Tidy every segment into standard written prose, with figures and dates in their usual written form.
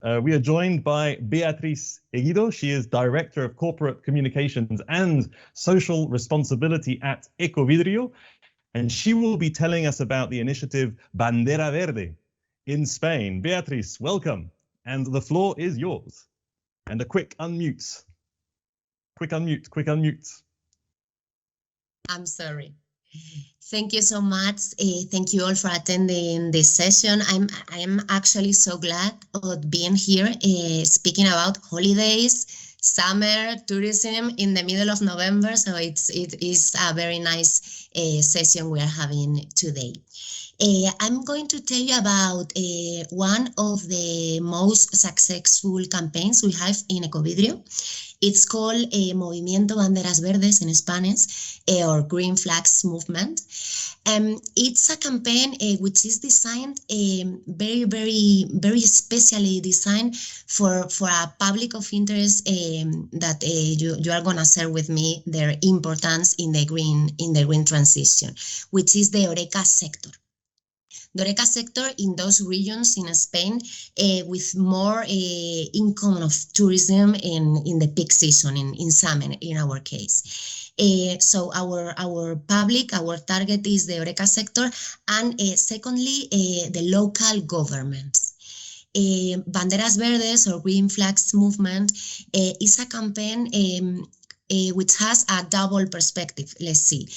We are joined by Beatriz Egido. She is Director of Corporate Communications and Social Responsibility at Ecovidrio, and she will be telling us about the initiative Bandera Verde in Spain. Beatriz, welcome, and the floor is yours. And a quick unmute. Quick unmute. I'm sorry. Thank you so much. Thank you all for attending this session. I'm actually so glad of being here, speaking about holidays, summer, tourism in the middle of November. So it is a very nice session we are having today. I'm going to tell you about one of the most successful campaigns we have in Ecovidrio. It's called Movimiento Banderas Verdes in Spanish, or Green Flags Movement. It's a campaign which is designed very specially designed for a public of interest that you are gonna share with me their importance in the green transition, which is the Horeca sector. The Horeca sector in those regions in Spain with more income of tourism in the peak season, in summer in our case. So our target is the Horeca sector, and secondly, the local governments. Banderas Verdes, or Green Flags Movement, is a campaign which has a double perspective. Let's see.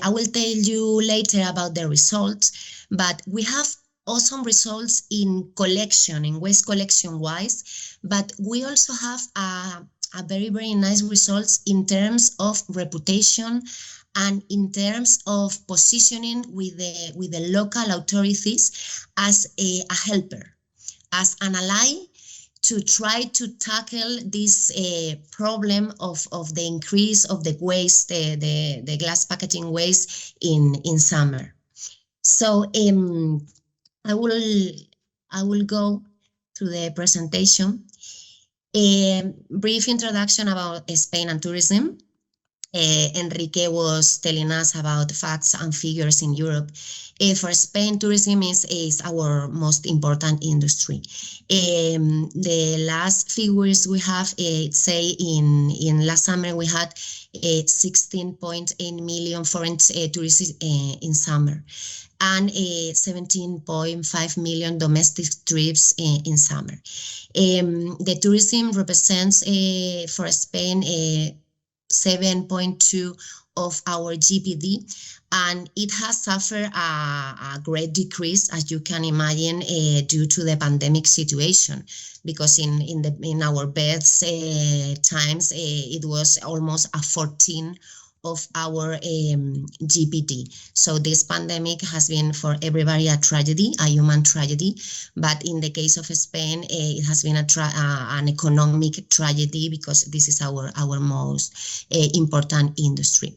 I will tell you later about the results, but we have awesome results in waste collection wise, but we also have a very nice results in terms of reputation and in terms of positioning with the local authorities as a helper, as an ally, to try to tackle this problem of the increase of the waste, the glass packaging waste in summer. So I will go through the presentation. A brief introduction about Spain and tourism. Enrique was telling us about facts and figures in Europe. For Spain, tourism is our most important industry. The last figures we have say in last summer we had 16.8 million foreign tourists in summer, and 17.5 million domestic trips in summer. The tourism represents for Spain 7.2 of our GDP, and it has suffered a great decrease, as you can imagine, due to the pandemic situation, because in our best times it was almost a 14 of our GPT. So this pandemic has been for everybody a tragedy, a human tragedy, but in the case of Spain, it has been an economic tragedy, because this is our most important industry.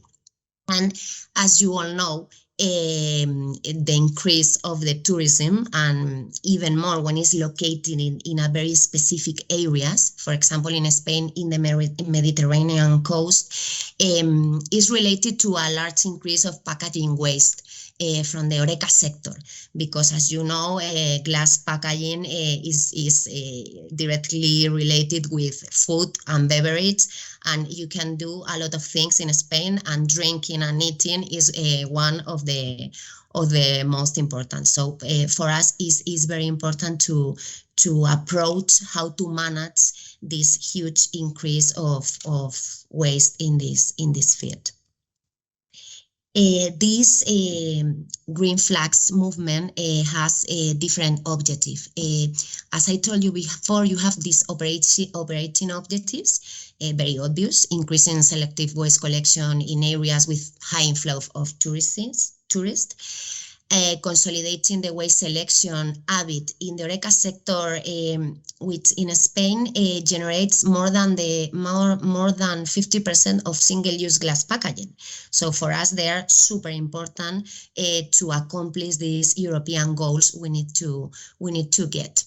And as you all know, the increase of the tourism, and even more when it's located in a very specific areas, for example in Spain in the Mediterranean coast, is related to a large increase of packaging waste from the Horeca sector, because as you know, glass packaging is directly related with food and beverage, and you can do a lot of things in Spain, and drinking and eating is one of the most important. So for us is very important to approach how to manage this huge increase of waste in this field. This Green Flags movement has a different objective. As I told you before, you have these operating objectives, very obvious: increasing selective waste collection in areas with high inflow of tourists, consolidating the waste selection habit in the Horeca sector, which in Spain generates more than 50% of single-use glass packaging. So for us, they are super important to accomplish these European goals we need to get.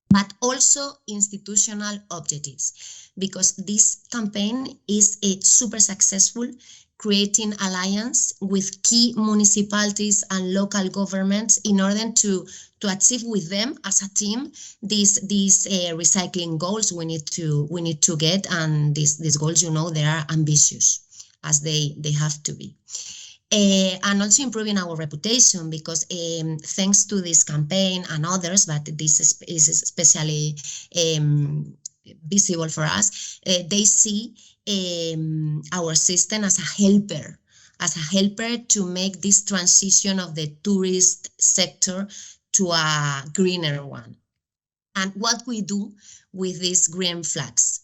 But also institutional objectives, because this campaign is super successful creating alliance with key municipalities and local governments in order to achieve with them as a team these recycling goals we need to get. And these goals, you know, they are ambitious as they have to be. And also improving our reputation, because thanks to this campaign and others, but this is especially visible for us, they see our system as a helper to make this transition of the tourist sector to a greener one. And what we do with these green flags,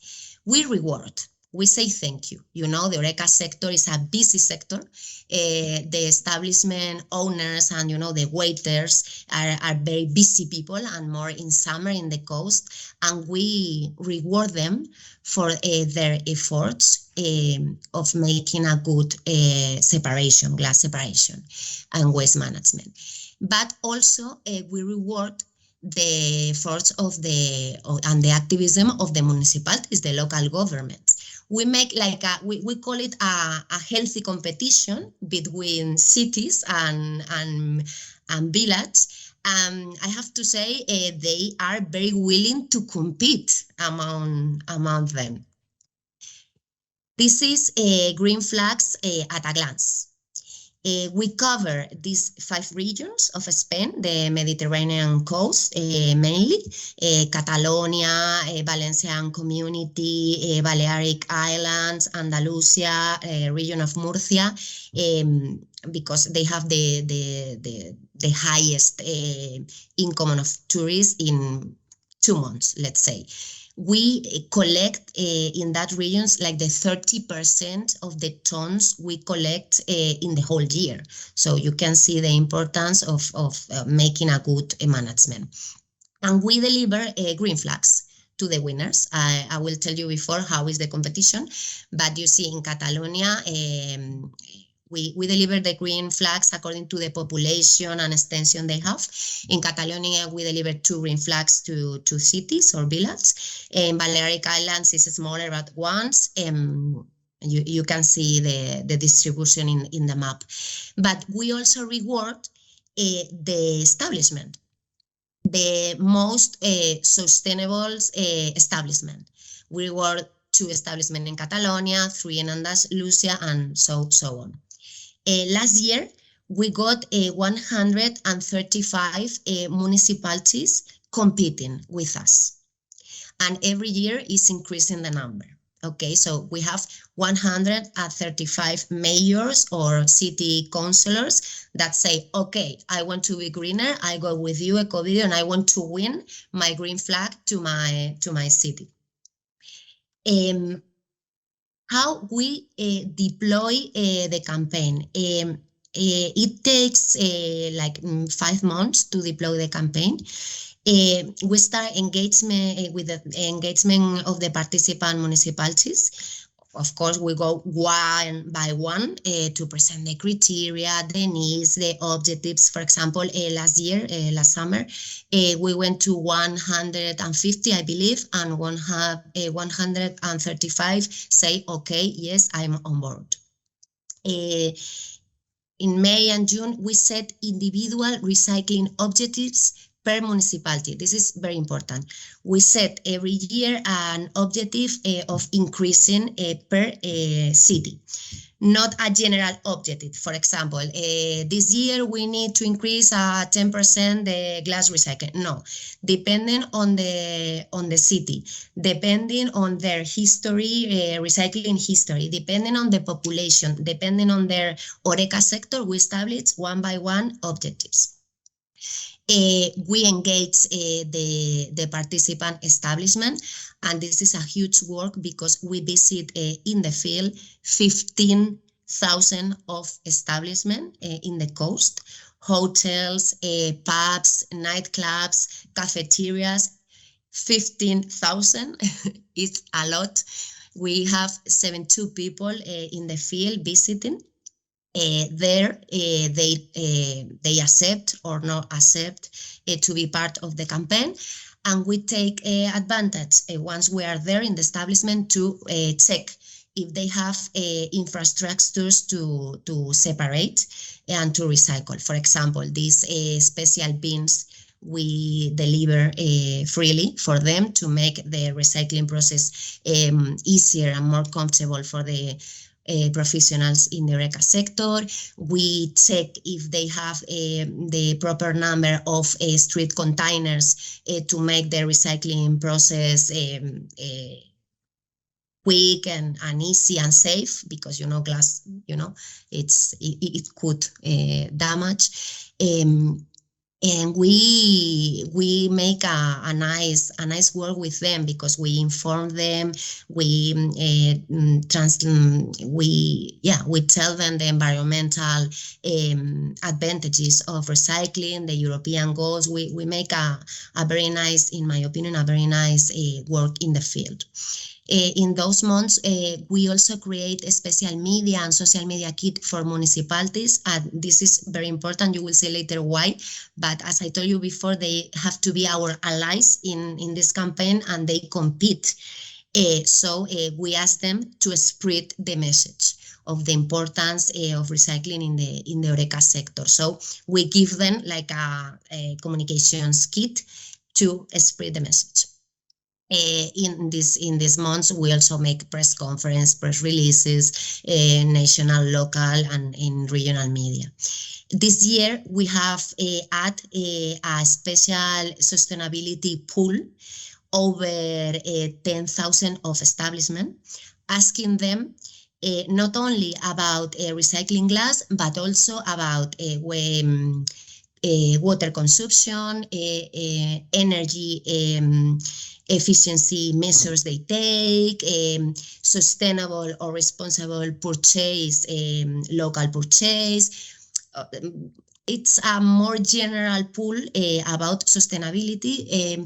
we reward. We say thank you. You know, the HoReCa sector is a busy sector. The establishment owners and, you know, the waiters are very busy people, and more in summer in the coast. And we reward them for their efforts of making a good separation, glass separation and waste management. But also we reward the efforts of and the activism of the municipalities, the local governments. We make like we call it a healthy competition between cities and villages. I have to say they are very willing to compete among them. This is green flags at a glance. We cover these 5 regions of Spain, the Mediterranean coast, mainly, Catalonia, Valencian community, Balearic Islands, Andalusia, region of Murcia, because they have the highest income of tourists in 2 months, let's say. We collect in that regions like the 30% of the tons we collect in the whole year. So you can see the importance of making a good management. And we deliver green flags to the winners. I will tell you before how is the competition, but you see in Catalonia, we deliver the green flags according to the population and extension they have. In Catalonia, we deliver 2 green flags to cities or villages. In Balearic Islands, it's smaller, but once you can see the distribution in the map. But we also reward the establishment, the most sustainable establishment. We reward 2 establishments in Catalonia, 3 in Andalusia, and so on. Last year, we got 135 municipalities competing with us. And every year is increasing the number. Okay, so we have 135 mayors or city councillors that say, okay, I want to be greener, I go with you, Ecovidrio, and I want to win my green flag to my city. How we deploy the campaign. It takes like 5 months to deploy the campaign. We start engagement with the engagement of the participant municipalities. Of course, we go one by one to present the criteria, the needs, the objectives. For example, last summer, we went to 150, I believe, and 135 say, okay, yes, I'm on board. In May and June, we set individual recycling objectives per municipality. This is very important. We set every year an objective of increasing per city, not a general objective. For example, this year we need to increase 10% the glass recycling. No, depending on the city, depending on their history, recycling history, depending on the population, depending on their HoReCa sector, we establish one by one objectives. We engage the participant establishment, and this is a huge work because we visit in the field 15,000 of establishment in the coast, hotels, pubs, nightclubs, cafeterias. 15,000 is a lot. We have 72 people in the field visiting. There they accept or not accept to be part of the campaign, and we take advantage once we are there in the establishment to check if they have infrastructures to separate and to recycle. For example, these special bins we deliver freely for them to make the recycling process easier and more comfortable for the professionals in the HoReCa sector. We check if they have the proper number of street containers to make the recycling process quick and easy and safe, because glass, it could damage. And we make a nice work with them, because we inform them, we tell them the environmental advantages of recycling, the European goals. We make a very nice, in my opinion, a very nice work in the field. In those months, we also create a special media and social media kit for municipalities, and this is very important. You will see later why, but as I told you before, they have to be our allies in this campaign, and they compete. So we ask them to spread the message of the importance of recycling in the HoReCa sector. So we give them like a communications kit to spread the message. In these months, we also make press conference, press releases, national, local, and in regional media. This year, we have added a special sustainability pool over 10,000 of establishments, asking them not only about recycling glass, but also about water consumption, energy efficiency measures they take, sustainable or responsible purchase, local purchase. It's a more general pool about sustainability,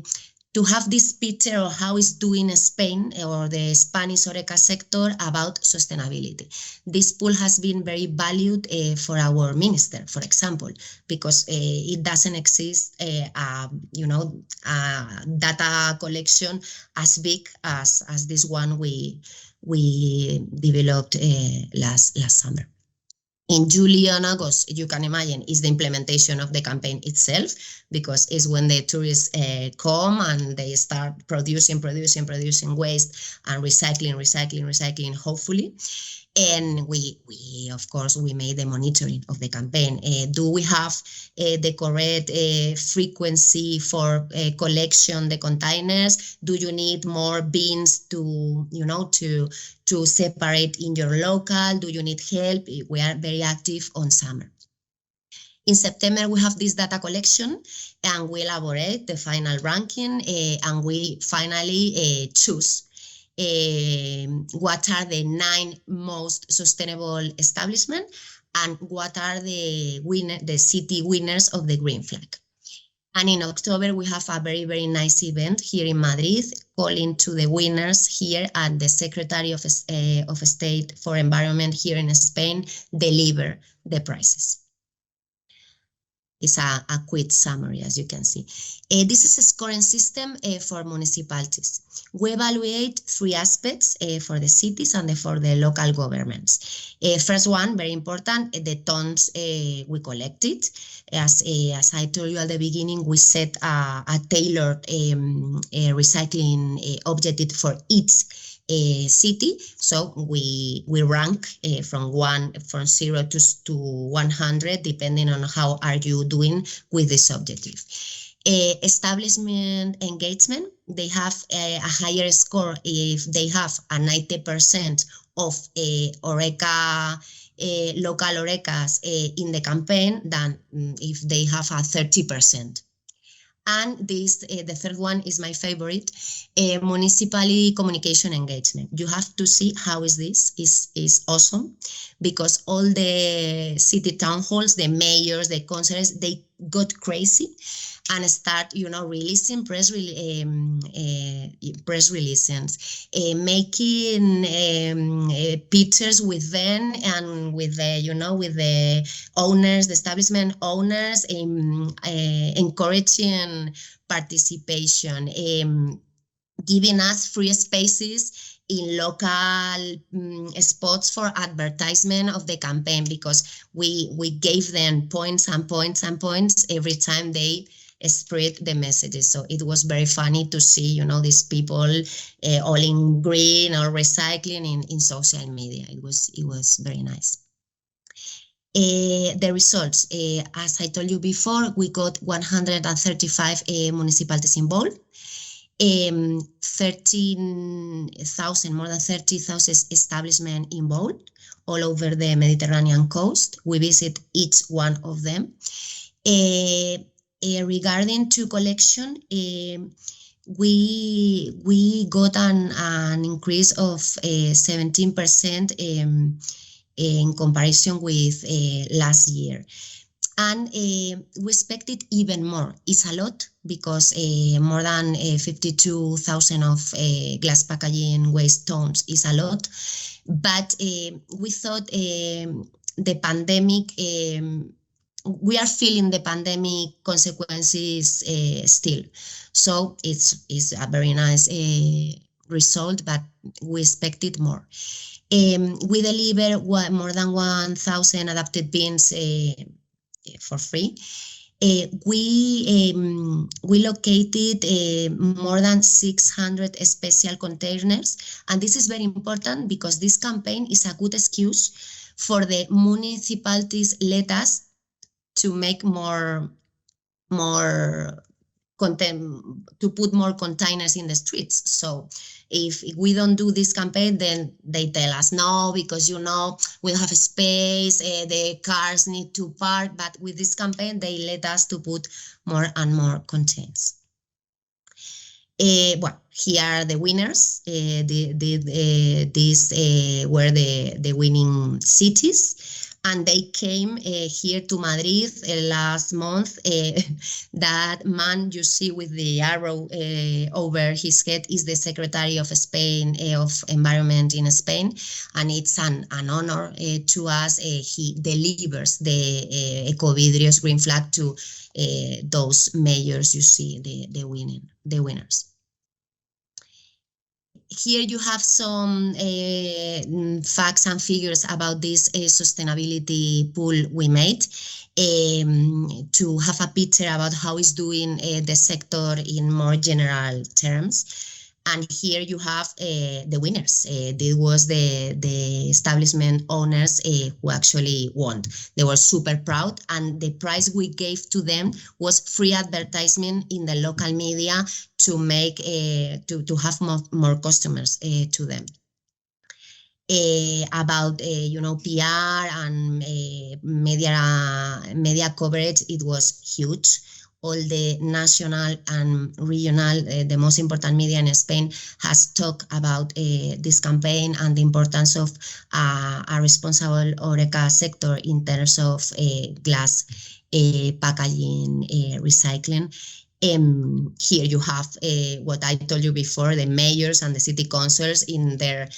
to have this picture of how it's doing Spain or the Spanish HoReCa sector about sustainability. This pool has been very valued for our minister, for example, because it doesn't exist, data collection as big as this one we developed last summer. In July and August, you can imagine, is the implementation of the campaign itself, because it's when the tourists come and they start producing waste and recycling, hopefully. And we of course, we made the monitoring of the campaign. Do we have the correct frequency for collection the containers? Do you need more bins to separate in your local? Do you need help? We are very active on summer. In September, we have this data collection, and we elaborate the final ranking, and we finally choose what are the 9 most sustainable establishments and what are the city winners of the green flag. And in October, we have a very, very nice event here in Madrid, calling to the winners here, and the Secretary of State for Environment here in Spain deliver the prizes. It's a quick summary, as you can see. This is a scoring system for municipalities. We evaluate 3 aspects for the cities and for the local governments. First one, very important, the tons we collected. As I told you at the beginning, we set a tailored recycling objective for each city. So we rank from 0 to 100, depending on how are you doing with this objective. Establishment engagement, they have a higher score if they have a 90% of HoReCa, local HoReCas in the campaign than if they have a 30%. And this, the third one is my favorite, municipally communication engagement. You have to see how is this, is awesome, because all the city town halls, the mayors, the councillors, they got crazy and start, releasing press releases, making pictures with them and with the, with the owners, the establishment owners, encouraging participation, giving us free spaces in local spots for advertisement of the campaign, because we gave them points and points and points every time they spread the messages. So it was very funny to see, you know, these people all in green or recycling in social media. It was very nice. The results, as I told you before, we got 135 municipalities involved. 13,000, more than 30,000 establishments involved all over the Mediterranean coast. We visit each one of them. Regarding to collection, we got an increase of 17% in comparison with last year. And we expected even more. It's a lot, because more than 52,000 of glass packaging waste tons is a lot. But we thought the pandemic, we are feeling the pandemic consequences still. So it's a very nice result, but we expected more. We deliver more than 1,000 adapted bins for free. We located more than 600 special containers, and this is very important because this campaign is a good excuse for the municipalities let us to make more content, to put more containers in the streets. So if we don't do this campaign, then they tell us no, because you know we don't have space, the cars need to park. But with this campaign, they let us to put more and more containers. Well, here are the winners. These were the winning cities. And they came here to Madrid last month. That man you see with the arrow over his head is the Secretary of Spain of Environment in Spain, and it's an honor to us. He delivers the Ecovidrio's green flag to those mayors you see, the winners. Here you have some facts and figures about this sustainability pool we made, to have a picture about how it's doing the sector in more general terms. And here you have the winners. This was the establishment owners who actually won. They were super proud, and the prize we gave to them was free advertisement in the local media to make to have more customers to them. About you know, PR and media coverage, it was huge. All the national and regional, the most important media in Spain has talked about this campaign and the importance of a responsible HoReCa sector in terms of glass packaging recycling. Here you have what I told you before, the mayors and the city councils in their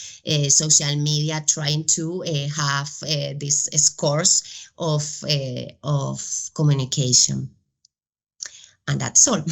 social media trying to have these scores of communication. And that's all.